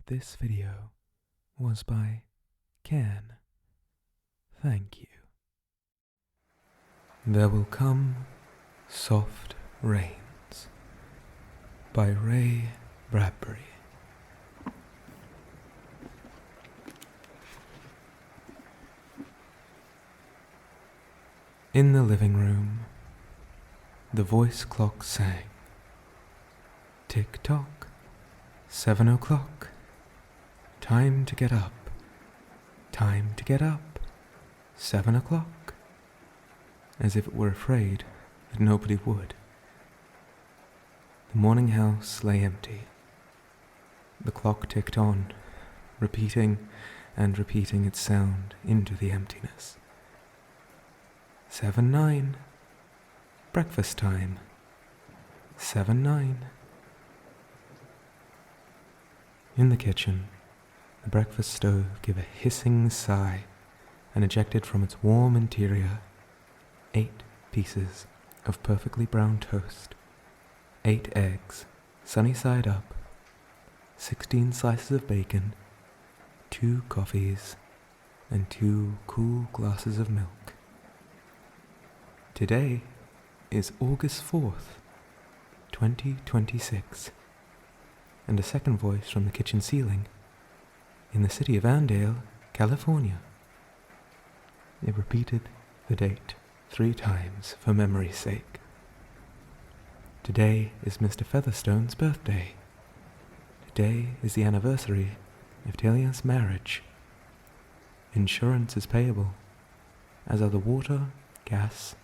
This video was by Can. Thank you. There Will Come Soft Rains by Ray Bradbury. In the living room, the voice clock sang. Tick-tock, 7 o'clock. Time to get up. Time to get up. 7 o'clock. As if it were afraid that nobody would. The morning house lay empty. The clock ticked on, repeating and repeating its sound into the emptiness. 7-9. Breakfast time. 7-9. In the kitchen, the breakfast stove gave a hissing sigh and ejected from its warm interior 8 pieces of perfectly brown toast, 8 eggs, sunny side up, 16 slices of bacon, 2 coffees, and 2 cool glasses of milk. Today is August 4th, 2026, and a second voice from the kitchen ceiling, in the city of Allendale, California. It repeated the date 3 times for memory's sake. Today is Mr. Featherstone's birthday. Today is the anniversary of Talia's marriage. Insurance is payable, as are the water, gas,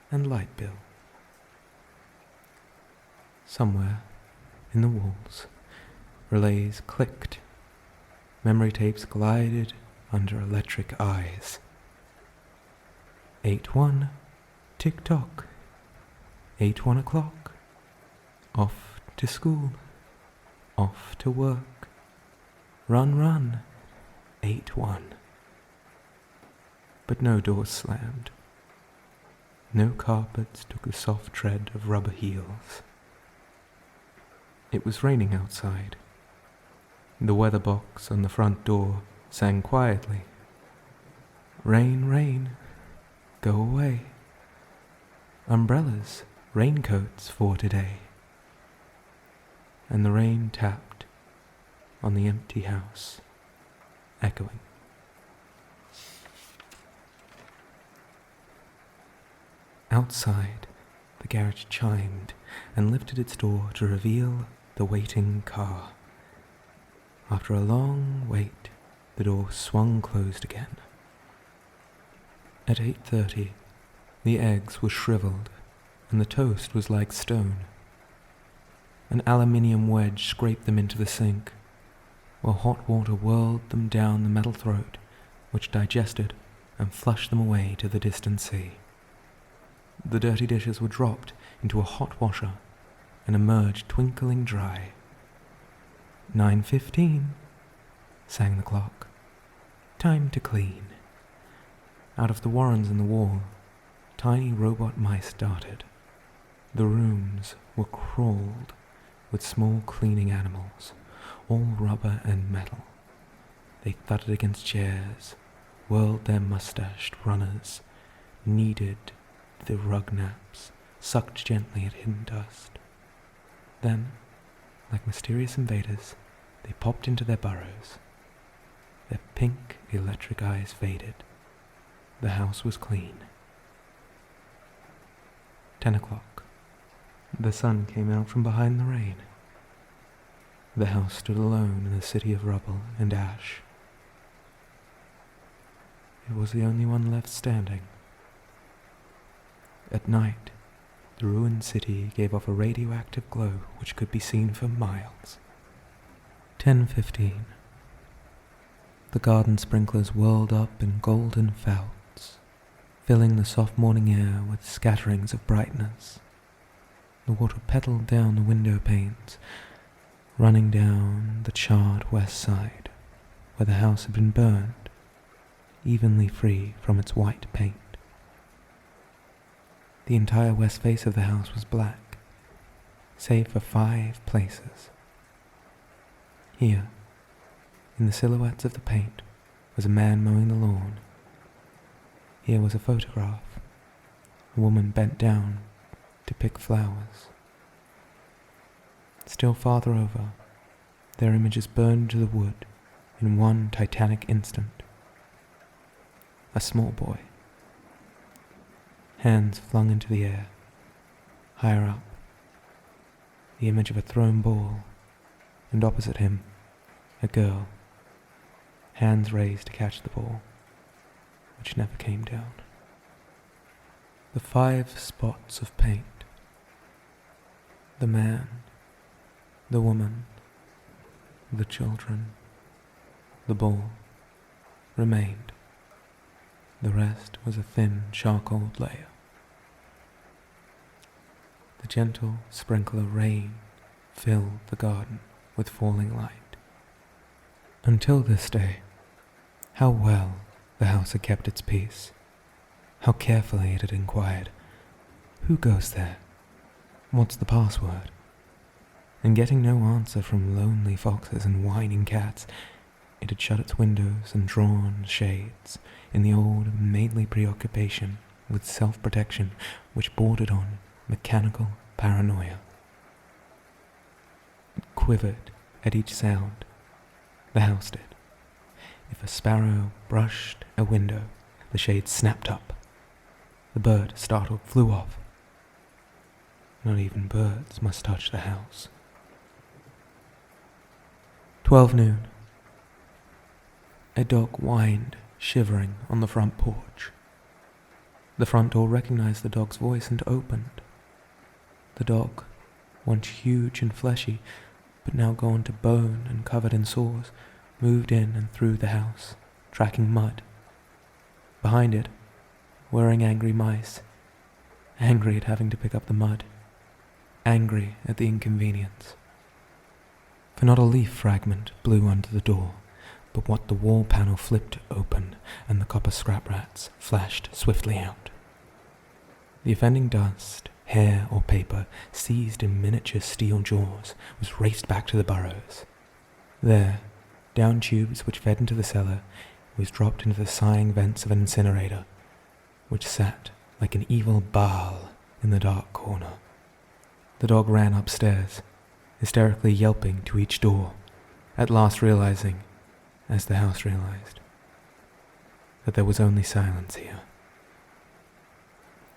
and light bill. Somewhere in the walls, relays clicked. Memory tapes glided under electric eyes. 8-1, tick-tock. 8-1 o'clock. Off to school. Off to work. Run, run. 8-1. But no doors slammed. No carpets took the soft tread of rubber heels. It was raining outside. The weather box on the front door sang quietly. Rain, rain, go away. Umbrellas, raincoats for today. And the rain tapped on the empty house, echoing. Outside, the garage chimed and lifted its door to reveal the waiting car. After a long wait, the door swung closed again. At 8:30, the eggs were shriveled and the toast was like stone. An aluminium wedge scraped them into the sink, while hot water whirled them down the metal throat, which digested and flushed them away to the distant sea. The dirty dishes were dropped into a hot washer and emerged twinkling dry. 9:15, sang the clock. Time to clean. Out of the warrens in the wall, tiny robot mice darted. The rooms were crawled with small cleaning animals, all rubber and metal. They thudded against chairs, whirled their mustached runners, kneaded the rug naps, sucked gently at hidden dust. Then, like mysterious invaders, they popped into their burrows. Their pink electric eyes faded. The house was clean. 10 o'clock. The sun came out from behind the rain. The house stood alone in a city of rubble and ash. It was the only one left standing. At night, the ruined city gave off a radioactive glow which could be seen for miles. 10:15. The garden sprinklers whirled up in golden fouts, filling the soft morning air with scatterings of brightness. The water pedaled down the window panes, running down the charred west side, where the house had been burned, evenly free from its white paint. The entire west face of the house was black, save for 5 places. Here, In the silhouettes of the paint was a man mowing the lawn. Here was a photograph. A woman bent down to pick flowers. Still farther over, their images burned to the wood in one titanic instant. A small boy, hands flung into the air, higher up, the image of a thrown ball, and opposite him, a girl, hands raised to catch the ball, which never came down. The 5 spots of paint, the man, the woman, the children, the ball, remained. The rest was a thin charcoal layer. The gentle sprinkle of rain filled the garden with falling light. Until this day, how well the house had kept its peace. How carefully it had inquired, "Who goes there? What's the password?" And getting no answer from lonely foxes and whining cats, it had shut its windows and drawn shades in the old maidenly preoccupation with self-protection which bordered on mechanical paranoia. It quivered at each sound. The house did. If a sparrow brushed a window, the shade snapped up. The bird, startled, flew off. Not even birds must touch the house. 12 noon. A dog whined, shivering, on the front porch. The front door recognized the dog's voice and opened. The dog, once huge and fleshy, but now gone to bone and covered in sores, moved in and through the house, tracking mud. Behind it, whirring angry mice, angry at having to pick up the mud, angry at the inconvenience. For not a leaf fragment blew under the door, but what the wall panel flipped open and the copper scrap rats flashed swiftly out. The offending dust, hair or paper, seized in miniature steel jaws, was raced back to the burrows. There, down tubes which fed into the cellar, it was dropped into the sighing vents of an incinerator, which sat like an evil Baal in the dark corner. The dog ran upstairs, hysterically yelping to each door, at last realizing, as the house realized, that there was only silence here.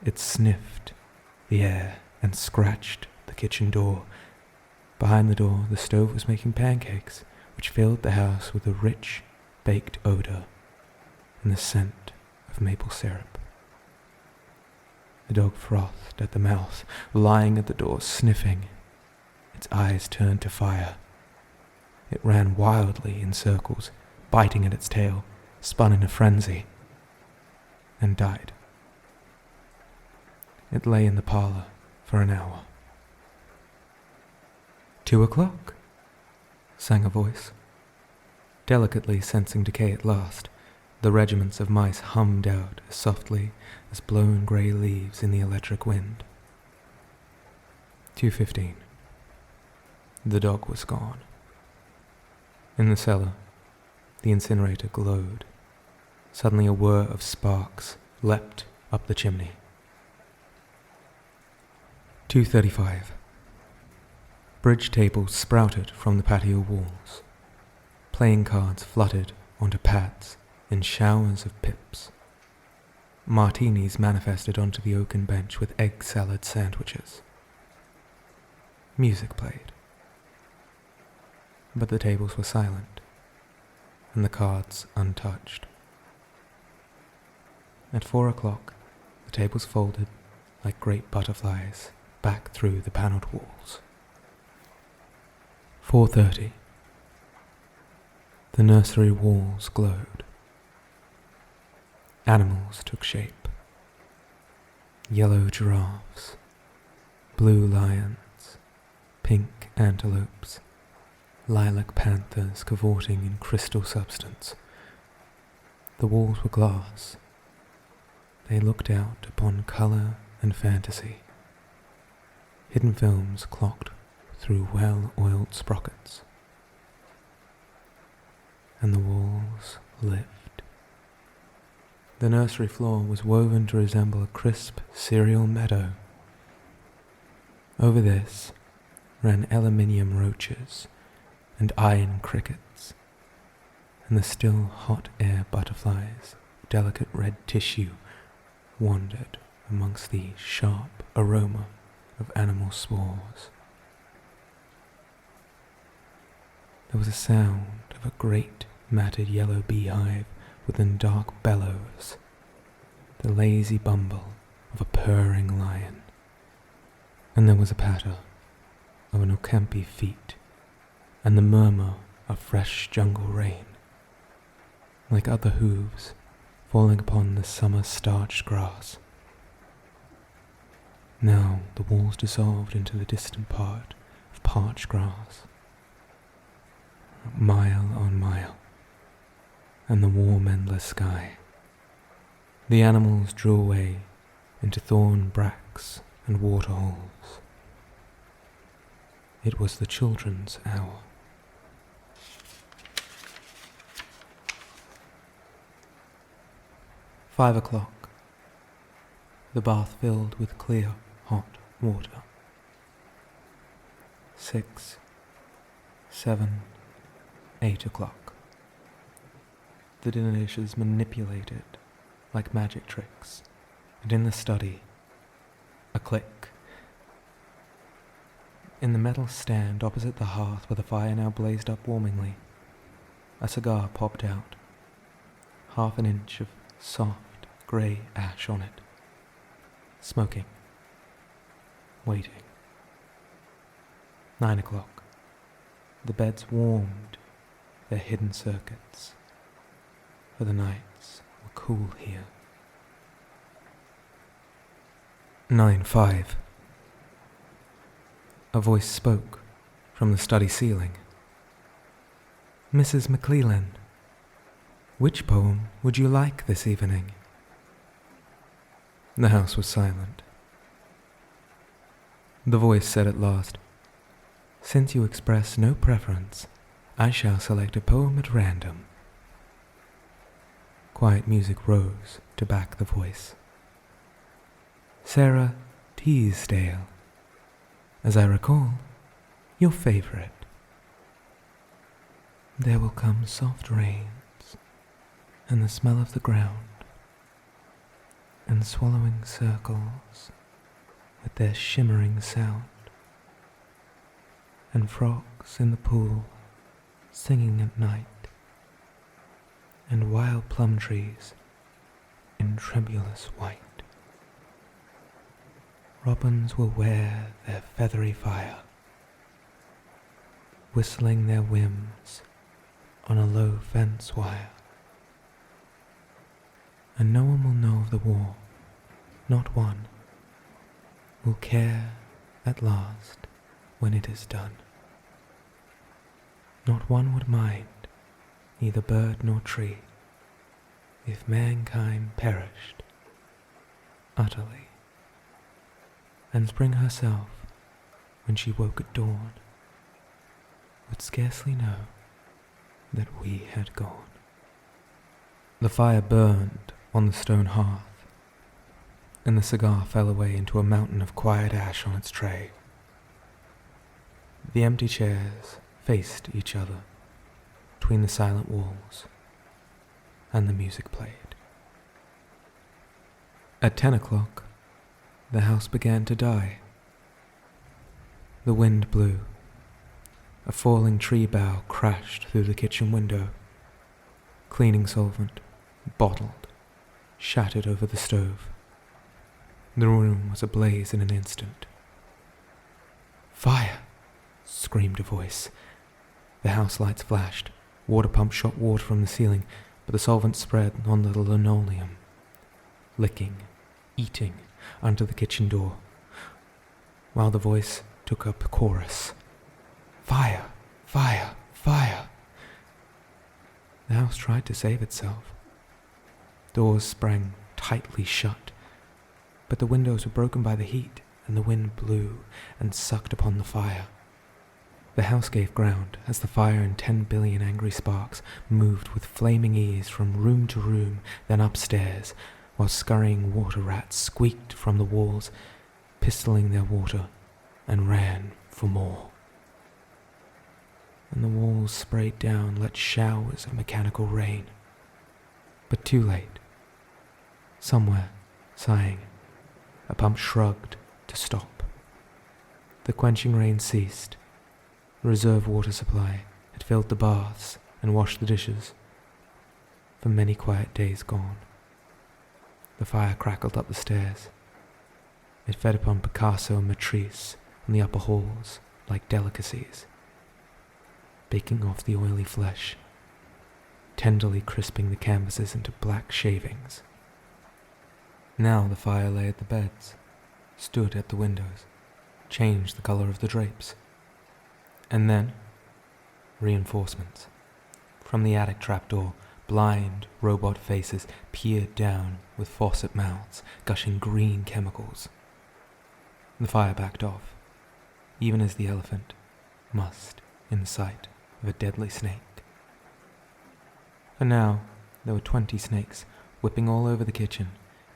It sniffed the air and scratched the kitchen door. Behind the door, the stove was making pancakes, which filled the house with a rich, baked odor and the scent of maple syrup. The dog frothed at the mouth, lying at the door, sniffing. Its eyes turned to fire. It ran wildly in circles, biting at its tail, spun in a frenzy, and died. It lay in the parlor for an hour. 2 o'clock, sang a voice. Delicately sensing decay at last, the regiments of mice hummed out as softly as blown grey leaves in the electric wind. 2:15. The dog was gone. In the cellar, the incinerator glowed. Suddenly a whir of sparks leapt up the chimney. 2:35. Bridge tables sprouted from the patio walls. Playing cards fluttered onto pads in showers of pips. Martinis manifested onto the oaken bench with egg salad sandwiches. Music played. But the tables were silent, and the cards untouched. At 4 o'clock, the tables folded like great butterflies back through the panelled walls. 4:30. The nursery walls glowed. Animals took shape. Yellow giraffes, blue lions, pink antelopes, lilac panthers cavorting in crystal substance. The walls were glass. They looked out upon colour and fantasy. Hidden films clocked through well-oiled sprockets. and the walls lived. The nursery floor was woven to resemble a crisp cereal meadow. Over this ran aluminium roaches and iron crickets, and the still hot air butterflies, delicate red tissue, wandered amongst the sharp aroma of animal spores. There was a sound of a great matted yellow beehive within dark bellows, the lazy bumble of a purring lion, and there was a patter of an okapi feet and the murmur of fresh jungle rain, like other hooves falling upon the summer starched grass. Now the walls dissolved into the distant part of parched grass, mile on mile, and the warm endless sky. The animals drew away into thorn bracts and waterholes. It was the children's hour. "5 o'clock. The bath filled with clear, hot water. 6, 7, 8 o'clock. The dinner dishes manipulated like magic tricks, and in the study, a click. In the metal stand opposite the hearth where the fire now blazed up warmingly, a cigar popped out, half an inch of soft grey ash on it, smoking, waiting. 9 o'clock. The beds warmed their hidden circuits, for the nights were cool here. 9:05. A voice spoke from the study ceiling. "Mrs. McClellan, which poem would you like this evening?" The house was silent. The voice said at last, "Since you express no preference, I shall select a poem at random." Quiet music rose to back the voice. "Sarah Teasdale, as I recall, your favorite." "There will come soft rains, and the smell of the ground, and swallowing circles with their shimmering sound, and frogs in the pool singing at night, and wild plum trees in tremulous white. Robins will wear their feathery fire, whistling their whims on a low fence wire. And no one will know of the war, not one will care at last when it is done. Not one would mind, neither bird nor tree, if mankind perished utterly. And spring herself, when she woke at dawn, would scarcely know that we had gone." The fire burned on the stone hearth, and the cigar fell away into a mountain of quiet ash on its tray. The empty chairs faced each other between the silent walls, and the music played. At 10 o'clock, the house began to die. The wind blew. A falling tree bough crashed through the kitchen window. Cleaning solvent, bottled, shattered over the stove. The room was ablaze in an instant. "Fire!" screamed a voice. The house lights flashed. Water pump shot water from the ceiling, but the solvent spread on the linoleum, licking, eating under the kitchen door, while the voice took up a chorus. "Fire! Fire! Fire!" The house tried to save itself. Doors sprang tightly shut, but the windows were broken by the heat, and the wind blew and sucked upon the fire. The house gave ground as the fire and 10 billion angry sparks moved with flaming ease from room to room, then upstairs, while scurrying water rats squeaked from the walls, pistoling their water, and ran for more. And the walls sprayed down like showers of mechanical rain. But too late. Somewhere, sighing, a pump shrugged to stop. The quenching rain ceased. The reserve water supply had filled the baths and washed the dishes. For many quiet days gone. The fire crackled up the stairs. It fed upon Picasso and Matisse in the upper halls like delicacies, baking off the oily flesh, tenderly crisping the canvases into black shavings. Now the fire lay at the beds, stood at the windows, changed the color of the drapes. And then, reinforcements. From the attic trapdoor, blind robot faces peered down with faucet mouths, gushing green chemicals. The fire backed off, even as the elephant must in the sight of a deadly snake. For now, there were 20 snakes whipping all over the kitchen,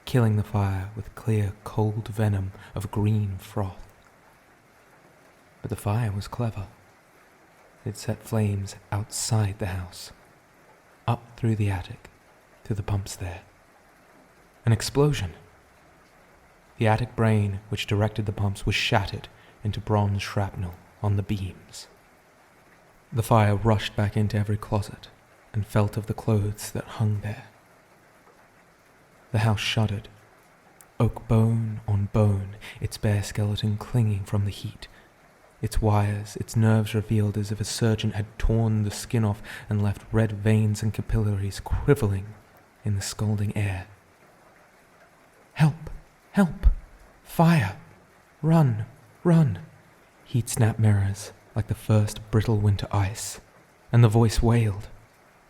killing the fire with clear, cold venom of green froth. But the fire was clever. It set flames outside the house, up through the attic, through the pumps there. An explosion! The attic brain which directed the pumps was shattered into bronze shrapnel on the beams. The fire rushed back into every closet and felt of the clothes that hung there. The house shuddered, oak bone on bone, its bare skeleton clinging from the heat, its wires, its nerves revealed as if a surgeon had torn the skin off and left red veins and capillaries quivering in the scalding air. "Help! Help! Fire! Run! Run!" Heat snapped mirrors like the first brittle winter ice, and the voice wailed,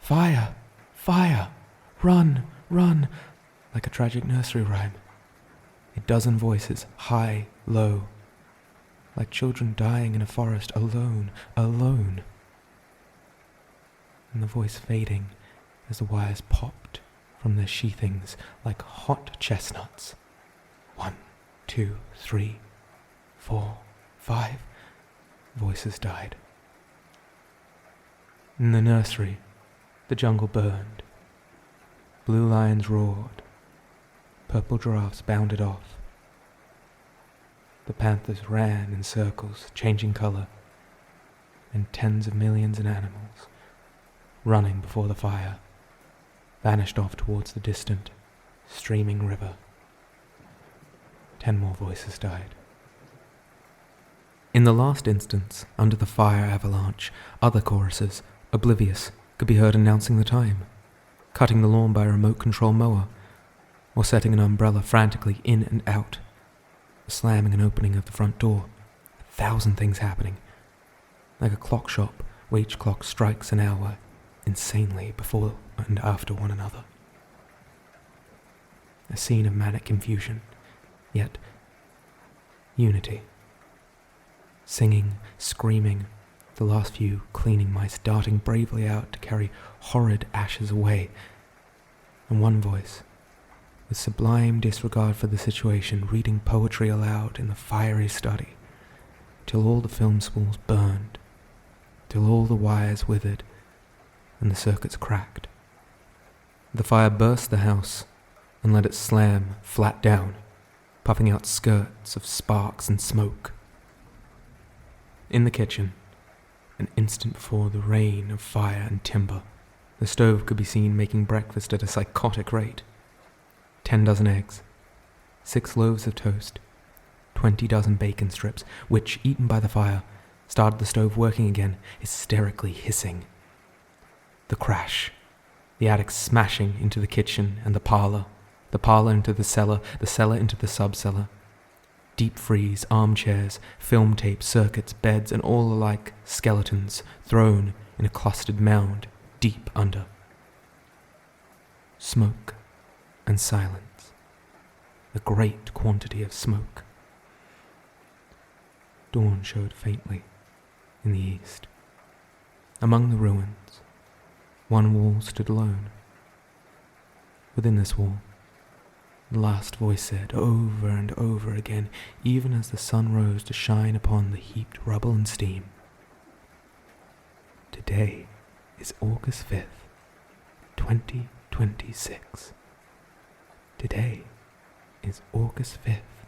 "Fire! Fire! Run! Run!" like a tragic nursery rhyme. A dozen voices, high, low, like children dying in a forest, alone, alone. And the voice fading as the wires popped from their sheathings like hot chestnuts. 1, 2, 3, 4, 5. Voices died. In the nursery, the jungle burned. Blue lions roared. Purple giraffes bounded off. The panthers ran in circles, changing color, and tens of millions of animals, running before the fire, vanished off towards the distant, streaming river. 10 more voices died. In the last instance, under the fire avalanche, other choruses, oblivious, could be heard announcing the time, cutting the lawn by a remote control mower, or setting an umbrella frantically in and out, slamming and opening of the front door, 1,000 things happening, like a clock shop where each clock strikes an hour insanely before and after one another. A scene of manic confusion, yet unity. Singing, screaming, the last few cleaning mice darting bravely out to carry horrid ashes away, and one voice, with sublime disregard for the situation, reading poetry aloud in the fiery study, till all the film spools burned, till all the wires withered, and the circuits cracked. The fire burst the house, and let it slam flat down, puffing out skirts of sparks and smoke. In the kitchen, an instant before the rain of fire and timber, the stove could be seen making breakfast at a psychotic rate. 10 dozen eggs, 6 loaves of toast, 20 dozen bacon strips, which, eaten by the fire, started the stove working again, hysterically hissing. The crash, the attic smashing into the kitchen and the parlor into the cellar into the sub-cellar. Deep freeze, armchairs, film tape, circuits, beds, and all alike skeletons thrown in a clustered mound deep under. Smoke and silence. A great quantity of smoke. Dawn showed faintly, in the east. Among the ruins, one wall stood alone. Within this wall, the last voice said over and over again, even as the sun rose to shine upon the heaped rubble and steam, "Today is August 5th, 2026. Today is August 5th,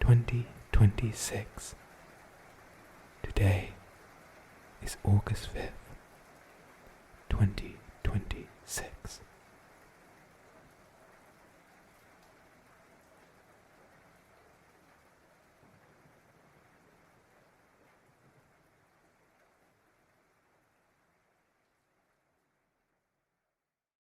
2026. Today is August 5th, 2026.